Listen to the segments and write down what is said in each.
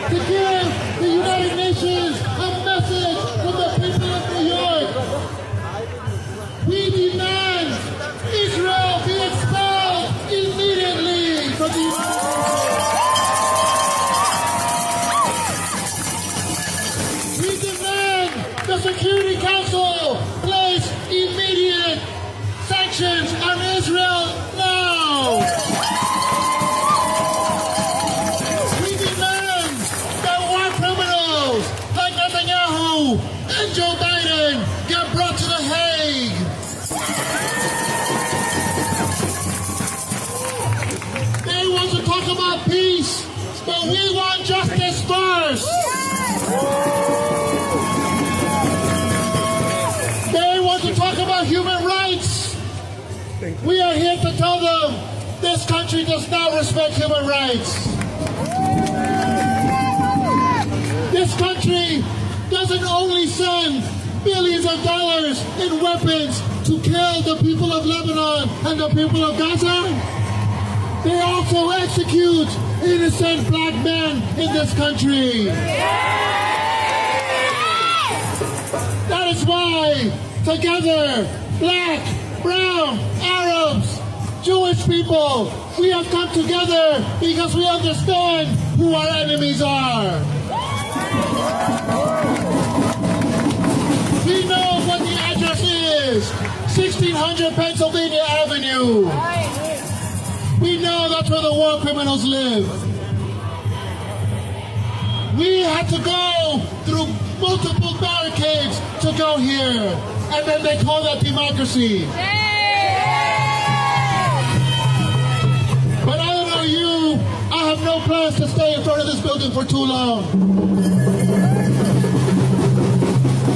to give the United Nations a message from the people of New York. We demand Israel be expelled immediately from the United States. We demand the Security Council place immediate sanctions on Israel now. We demand that war criminals like Netanyahu and Joe Biden get brought to The Hague. They want to talk about peace, but we want justice first. They want to talk about human rights. We are here to tell them this country does not respect human rights. This country doesn't only send billions of dollars in weapons to kill the people of Lebanon and the people of Gaza. They also execute innocent black men in this country. That is why, together, black, brown, Arabs, Jewish people, we have come together because we understand who our enemies are. We know what the address is, 1600 Pennsylvania Avenue. We know that's where the war criminals live. We had to go through multiple barricades to go here, and then they call that democracy. But I don't know you, I have no plans to stay in front of this building for too long.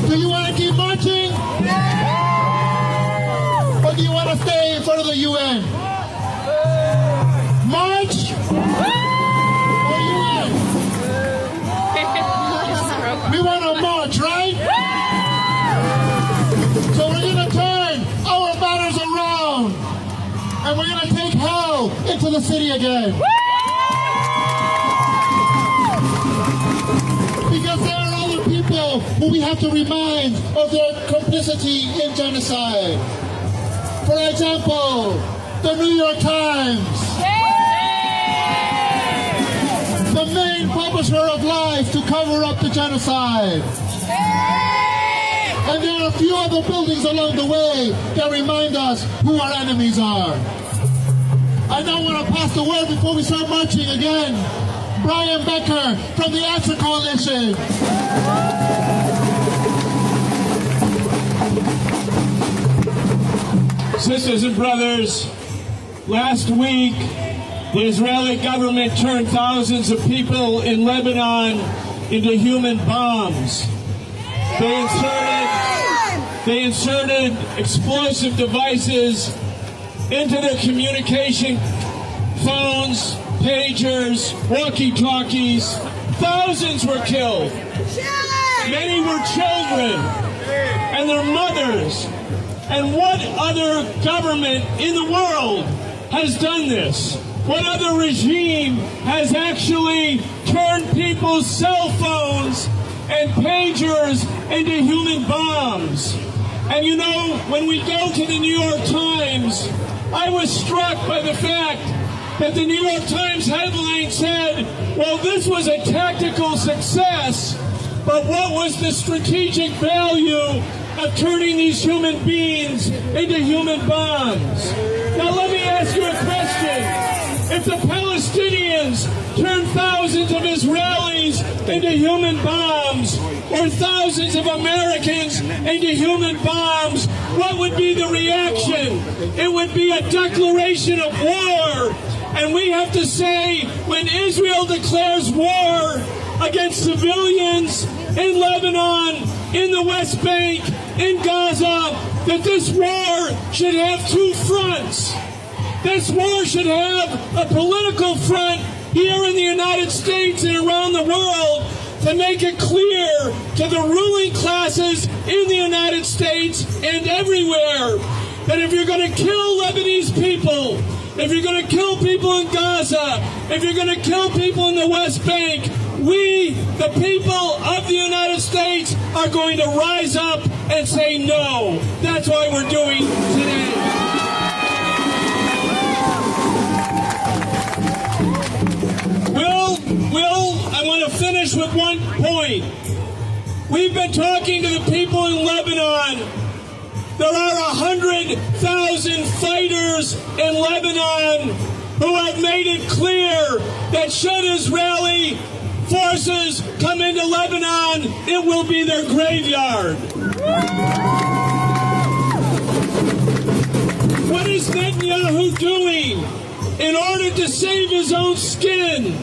Do you want to keep marching? Or do you want to stay in front of the UN? March? Or UN? We want to march, right? So we're going to turn our banners around and we're going to take hell into the city again. Because there are other people who we have to remind of their complicity in genocide. For example, the New York Times, the main publisher of lies to cover up the genocide. And there are a few other buildings along the way that remind us who our enemies are. I now want to pass the word before we start marching again. Brian Becker from the Answer Coalition. Sisters and brothers, last week the Israeli government turned thousands of people in Lebanon into human bombs. They inserted explosive devices into their communication phones, pagers, walkie-talkies. Thousands were killed. Many were children and their mothers. And what other government in the world has done this? What other regime has actually turned people's cell phones and pagers into human bombs? And you know, when we go to the New York Times, I was struck by the fact that the New York Times headline said, well, this was a tactical success, but what was the strategic value of turning these human beings into human bombs? Now let me ask you a question. If the Palestinians turn thousands of Israelis into human bombs, or thousands of Americans into human bombs, what would be the reaction? It would be a declaration of war. And we have to say, when Israel declares war against civilians in Lebanon, in the West Bank, in Gaza, that this war should have two fronts. This war should have a political front here in the United States and around the world to make it clear to the ruling classes in the United States and everywhere that if you're going to kill Lebanese people, if you're going to kill people in Gaza, if you're going to kill people in the West Bank, we, the people of the United States, are going to rise up and say no. That's why we're doing today. I want to finish with one point. We've been talking to the people in Lebanon. There are 100,000 fighters in Lebanon who have made it clear that should Israeli forces come into Lebanon, it will be their graveyard. What is Netanyahu doing? In order to save his own skin,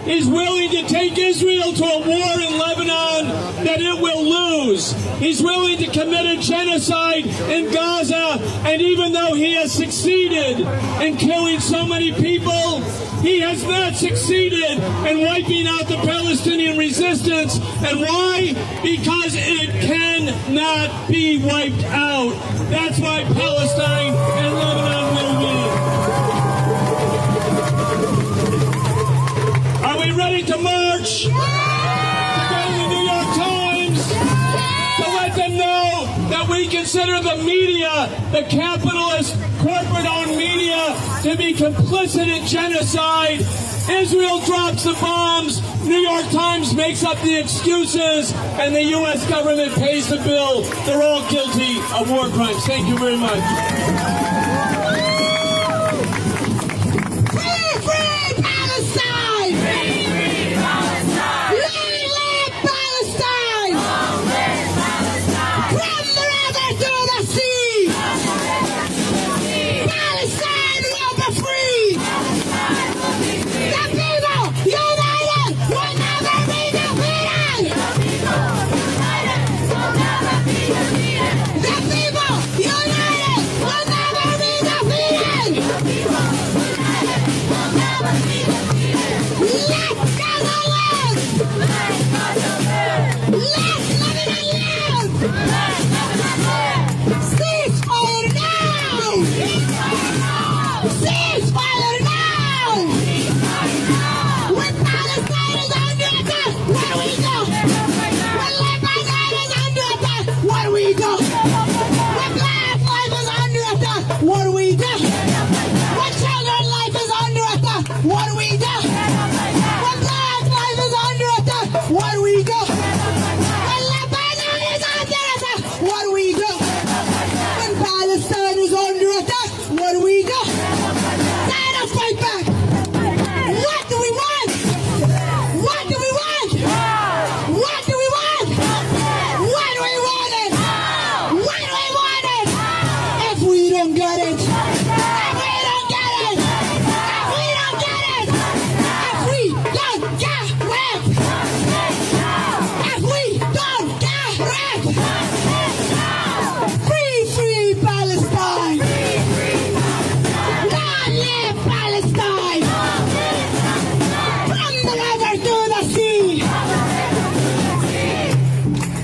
he's willing to take Israel to a war in Lebanon that it will lose. He's willing to commit a genocide in Gaza, and even though he has succeeded in killing so many people, he has not succeeded in wiping out the Palestinian resistance. And why? Because it cannot be wiped out. That's why Palestine and Lebanon will win. Are we ready to march? To go to the New York Times? To let them know that we consider the media, the capitalist, corporate-owned media, to be complicit in genocide. Israel drops the bombs, New York Times makes up the excuses, and the U.S. government pays the bill. They're all guilty of war crimes. Thank you very much.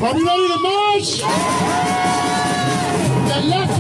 Are we ready to march? The left